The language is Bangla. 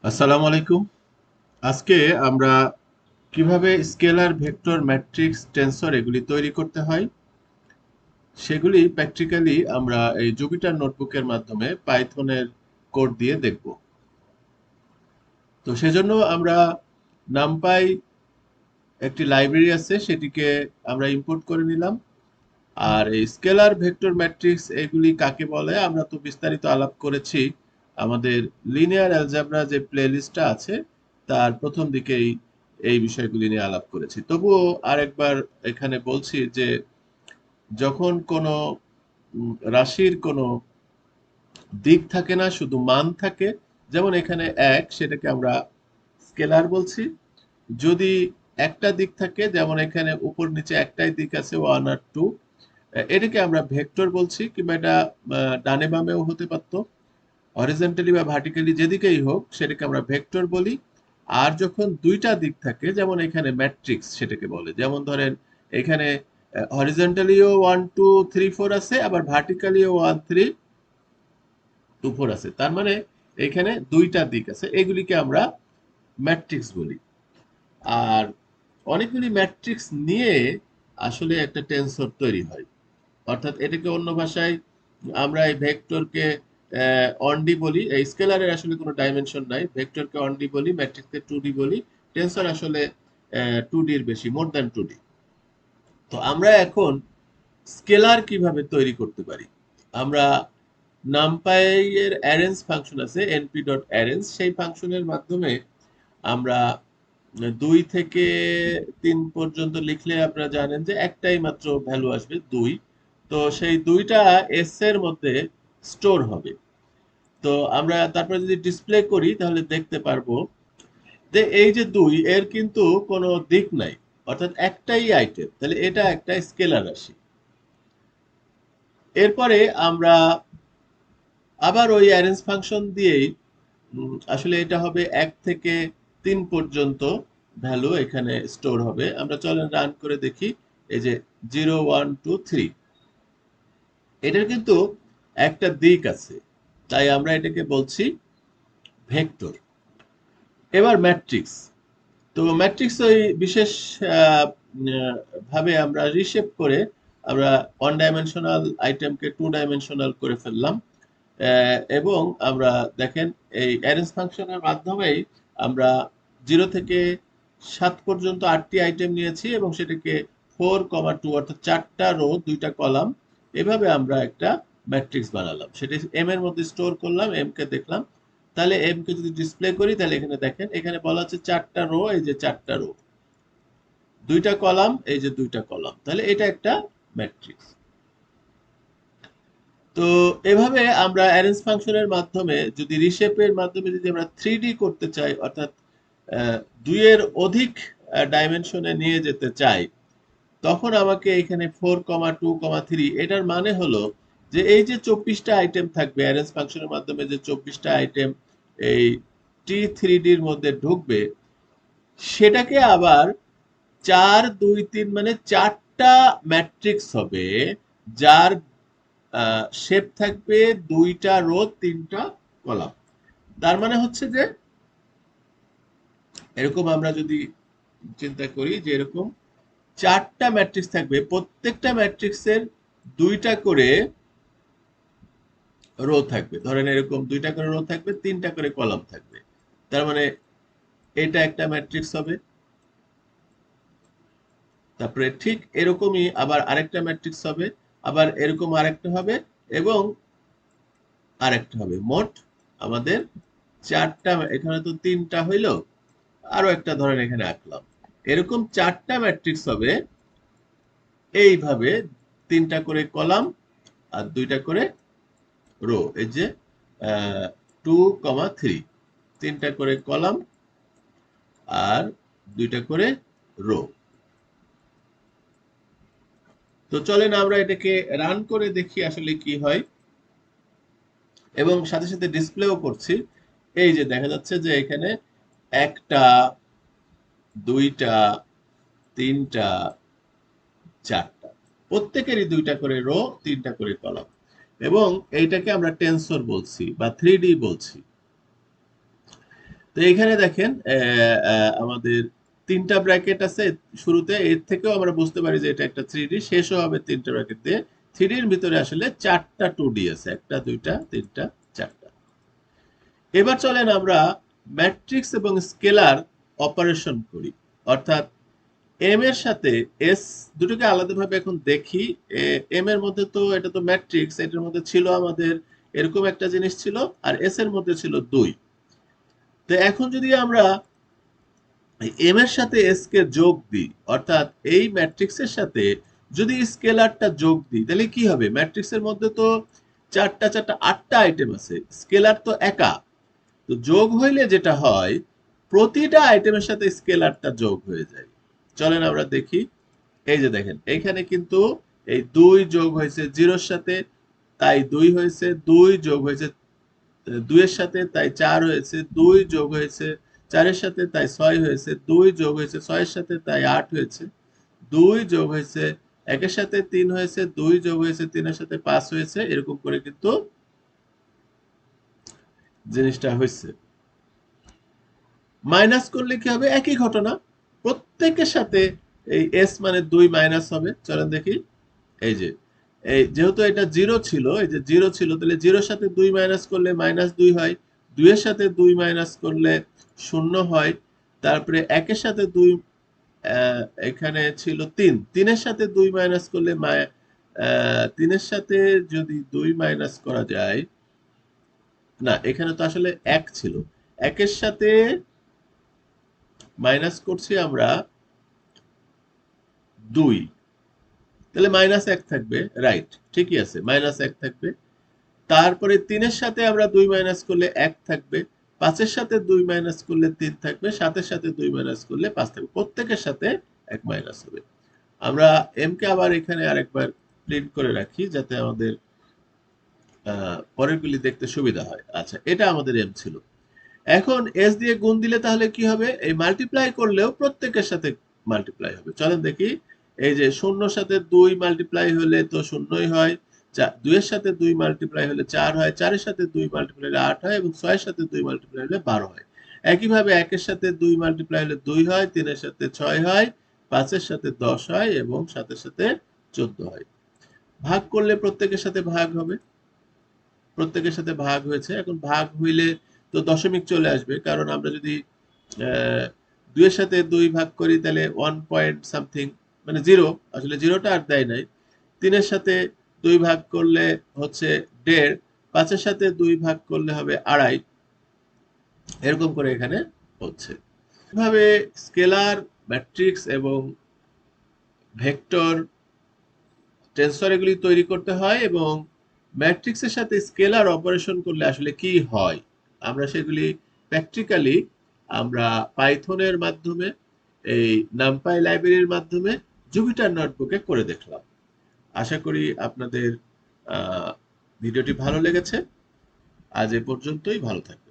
আসসালামু আলাইকুম। আজকে আমরা কিভাবে স্কেলার, ভেক্টর, ম্যাট্রিক্স, টেন্সর এগুলি তৈরি করতে হয় সেগুলি প্র্যাকটিক্যালি আমরা এই জুপিটার নোটবুকের মাধ্যমে পাইথনের কোড দিয়ে দেখব। তো সেজন্য আমরা নামপাই একটি লাইব্রেরি আছে, সেটিকে আমরা ইম্পোর্ট করে নিলাম। আর এই স্কেলার, ভেক্টর, ম্যাট্রিক্স এগুলি কাকে বলে আমরা তো বিস্তারিত আলাপ করেছি আমাদের লিনিয়ার অ্যালজেব্রা যে প্লেলিস্টটা আছে তার প্রথম দিকেই এই বিষয়গুলি নিয়ে আলাপ করেছি। তবুও আরেকবার এখানে বলছি যে যখন কোনো রাশির কোনো দিক থাকে না, শুধু মান থাকে, যেমন এখানে এক, সেটাকে আমরা স্কেলার বলছি। যদি একটা দিক থাকে, যেমন এখানে উপর নিচে একটাই দিক আছে, ওয়ান আর টু, এটাকে আমরা ভেক্টর বলছি, কিংবা এটা ডানে বামেও হতে পারতো, হরিজন্টালি বা ভার্টিক্যালি যেদিকেই হোক সেটাকে আমরা ভেক্টর বলি। আর যখন দুইটা দিক থাকে, যেমন এখানে ম্যাট্রিক্স সেটাকে বলে। যেমন ধরেন এখানে হরিজন্টালিও 1 2 3 4 আছে, আবার ভার্টিক্যালিও 1 3 2 4 আছে, তার মানে এখানে দুইটা দিক আছে, এগুলিকে আমরা ম্যাট্রিক্স বলি। আর অনেকগুলি ম্যাট্রিক্স নিয়ে আসলে একটা টেন্সর তৈরি হয়। অর্থাৎ এটাকে অন্য ভাষায় আমরা এই ভেক্টরকে অনডি বলি। এই স্কেলারের আসলে কোনো ডাইমেনশন নাই, ভেক্টরকে অনডি বলি, ম্যাট্রিক্সকে 2D বলি। টেন্সর আসলে 2D এর বেশি, মোর দ্যান 2D। তো আমরা এখন স্কেলার কিভাবে তৈরি করতে পারি? আমরা নামপাই এর অ্যারেঞ্জ ফাংশন আছে, np.arrange, সেই ফাংশনের মাধ্যমে আমরা 2 থেকে 3 পর্যন্ত লিখলে আপনারা জানেন যে একটাই মাত্র ভ্যালু আসবে, 2। তো সেই 2টা এস এর মধ্যে স্টোর হবে। তো আমরা তারপরে যদি ডিসপ্লে করি তাহলে দেখতে পারবো যে এই যে 2, এর কিন্তু কোনো দিক নাই, অর্থাৎ একটাই আইটেম, তাহলে এটা একটা স্কেলার রাশি। এরপরে আমরা আবার ওই অ্যারেঞ্জ ফাংশন দিয়েই আসলে এটা হবে 1 থেকে 3 পর্যন্ত ভ্যালু এখানে স্টোর হবে। আমরা চলেন রান করে দেখি। এই যে 0 1 2 3, এটার কিন্তু একটা দিক আছে, তাই আমরা এটাকে বলছি ভেক্টর। এবার ম্যাট্রিক্স। তো ম্যাট্রিক্স ওই বিশেষ আহ, ভাবে আমরা রিশেপ করে আমরা ওয়ান ডাইমেনশনাল আইটেমকে 2 ডাইমেনশনাল করে ফেললাম। এবং আমরা দেখেন এই অ্যারেঞ্জ ফাংশনের মাধ্যমেই আমরা 0 থেকে 7 পর্যন্ত 8টি আইটেম নিয়েছি এবং সেটাকে 4 2, অর্থাৎ 4টা রো 2টা কলাম, এভাবে আমরা একটা ম্যাট্রিক্স বানালাম। সেটা এম এর মধ্যে স্টোর করলাম, এম কে দেখলাম। তাহলে এম কে যদি ডিসপ্লে করি তাহলে এখানে দেখেন, এখানে বলা হচ্ছে 4টা রো, এই যে 4টা রো, 2টা কলাম, এই যে 2টা কলাম, তাহলে এটা একটা ম্যাট্রিক্স। তো এভাবে আমরা অ্যারেঞ্জ ফাংশনের মাধ্যমে যদি রিশেপের মাধ্যমে যদি আমরা 3D করতে চাই, অর্থাৎ দুইয়ের অধিক ডাইমেনশনে নিয়ে যেতে চাই, তখন আমাকে এখানে 4 2 3, এটার মানে হলো যে এই যে 24টা আইটেম থাকবে অ্যারেঞ্জ ফাংশনের মাধ্যমে, যে 24টা আইটেম এই T3D-র মধ্যে ঢুকবে, সেটাকে আবার 4 2 3 মানে 4টা ম্যাট্রিক্স হবে, যার শেপ থাকবে 2টা রো 3টা কলাম। তার মানে হচ্ছে যে এরকম আমরা যদি চিন্তা করি যে এরকম 4টা ম্যাট্রিক্স থাকবে, প্রত্যেকটা ম্যাট্রিক্সের 2টা করে রো থাকবে। ধরেন এরকম 2টা করে রো থাকবে, 3টা করে কলাম থাকবে। তার মানে এটা একটা ম্যাট্রিক্স হবে। তারপরে ঠিক এরকমই আবার আরেকটা ম্যাট্রিক্স হবে, আবার এরকম আরেকটা হবে, এবং আরেকটা হবে। মোট আমাদের 4টা, এখানে তো 3টা হইলো, আরো একটা ধরেন এখানে আঁকলাম। এরকম 4টা ম্যাট্রিক্স হবে এইভাবে, 3টা করে কলাম আর 2টা করে রো। এই যে 2 3, 3টা করে কলাম আর 2টা করে রো। তো চলেন আমরা এটাকে রান করে দেখি আসলে কি হয়, এবং সাথে সাথে ডিসপ্লেও করছি। এই যে দেখা যাচ্ছে যে এখানে 1টা 2টা 3টা 4টা, প্রত্যেকেরই 2টা করে রো 3টা করে কলাম, এবং এইটাকে আমরা টেন্সর বলছি বা 3D বলছি। তো এখানে দেখেন আমাদের তিনটা ব্র্যাকেট আছে শুরুতে, এর থেকেও আমরা বুঝতে পারি যে এটা একটা 3D, শেষও হবে তিনটা ব্র্যাকেট দিয়ে। 3D এর ভিতরে আসলে চারটা 2D আছে, একটা দুইটা তিনটা চারটা। এবার চলেন আমরা ম্যাট্রিক্স এবং স্কেলার অপারেশন করি, অর্থাৎ এম এর সাথে এস দুটোকে আলাদাভাবে এখন দেখি। এম এর মধ্যে তো এটা তো ম্যাট্রিক্স, এটার মধ্যে ছিল আমাদের এরকম একটা জিনিস ছিল, আর এস এর মধ্যে ছিল 2। তো এখন যদি আমরা এম এর সাথে এস কে যোগ দিই, অর্থাৎ এই ম্যাট্রিক্সের সাথে যদি স্কেলারটা যোগ দিই, তাহলে কি হবে? ম্যাট্রিক্সের মধ্যে তো চারটা চারটা আটটা আইটেম আছে, স্কেলার তো একা। তো যোগ হইলে যেটা হয়, প্রতিটা আইটেমের সাথে স্কেলারটা যোগ হয়ে যায়। চলেন আমরা দেখি। এই যে দেখেন এইখানে কিন্তু এই 2 যোগ হয়েছে 0 এর সাথে, তাই 2 হয়েছে, 2 যোগ হয়েছে 2 এর সাথে, তাই 4 হয়েছে, 2 যোগ হয়েছে 4 এর সাথে, তাই 6 হয়েছে, 2 যোগ হয়েছে 6 এর সাথে, তাই 8 হয়েছে, 2 যোগ হয়েছে 1 এর সাথে 3 হয়েছে, 2 যোগ হয়েছে 3 এর সাথে 5 হয়েছে, এরকম করে কিন্তু জিনিসটা হয়েছে। মাইনাস করলে কি হবে? একই ঘটনা, প্রত্যেকের সাথে এই এস মানে 2 মাইনাস হবে। চলেন দেখি। এই যে এই যেহেতু এটা 0 ছিল, এই যে 0 ছিল, তাহলে 0 এর সাথে 2 মাইনাস করলে -2 হয়, 2 এর সাথে 2 মাইনাস করলে 0 হয়, তারপরে 1 এর সাথে 2 এখানে ছিল 3, 3 এর সাথে 2 মাইনাস করলে 3 এর সাথে যদি 2 মাইনাস করা যায়, না এখানে তো আসলে 1 ছিল, 1 এর সাথে মাইনাস করছি আমরা 2, তাহলে -1 থাকবে, রাইট, ঠিকই আছে, -1 থাকবে। তারপরে 3 এর সাথে আমরা 2 মাইনাস করলে 1 থাকবে, 5 এর সাথে 2 মাইনাস করলে 3 থাকবে, 7 এর সাথে 2 মাইনাস করলে 5 থাকবে, প্রত্যেকের সাথে 1 মাইনাস হবে। আমরা এম কে আবার এখানে আরেকবার প্রিন্ট করে রাখি যাতে আমাদের পরেরগুলি দেখতে সুবিধা হয়। আচ্ছা, এটা আমাদের এম ছিল। এখন এস দিয়ে গুণ দিলে তাহলে কি হবে? এই মাল্টিপ্লাই করলেও প্রত্যেকের সাথে মাল্টিপ্লাই হবে। চলেন দেখি। এই যে 0 এর সাথে 2 মাল্টিপ্লাই হলে তো 0ই হয়, 2 এর সাথে 2 মাল্টিপ্লাই হলে 4 হয়, 4 এর সাথে 2 মাল্টিপ্লাই হলে 8 হয়, এবং 6 এর সাথে 2 মাল্টিপ্লাই হলে 12 হয়। একইভাবে 1 এর সাথে 2 মাল্টিপ্লাই হলে 2 হয়, 3 এর সাথে 6 হয়, 5 এর সাথে 10 হয়, এবং 7 এর সাথে 14 হয়। ভাগ করলে প্রত্যেকের সাথে ভাগ হবে, প্রত্যেকের সাথে ভাগ হয়েছে। এখন ভাগ হইলে তো দশমিক চলে আসবে, কারণ আমরা যদি 2 এর সাথে 2 ভাগ করি তাহলে 1 পয়েন্ট সামথিং, মানে 0, আসলে 0টা আর দেয় নাই। 3 এর সাথে 2 ভাগ করলে হচ্ছে 1.5, 5 এর সাথে 2 ভাগ করলে হবে 2.5, এরকম করে এখানে হচ্ছে। এভাবে স্কেলার, ম্যাট্রিক্স এবং ভেক্টর, টেন্সর এগুলি তৈরি করতে হয়, এবং ম্যাট্রিক্সের সাথে স্কেলার অপারেশন করলে আসলে কি হয় আমরা সেগুলি প্র্যাকটিক্যালি আমরা পাইথনের মাধ্যমে, এই নামপাই লাইব্রেরির মাধ্যমে জুপিটার নোটবুকে করে দেখলাম। আশা করি আপনাদের ভিডিওটি ভালো লেগেছে। আজ এ পর্যন্তই, ভালো থাকবেন।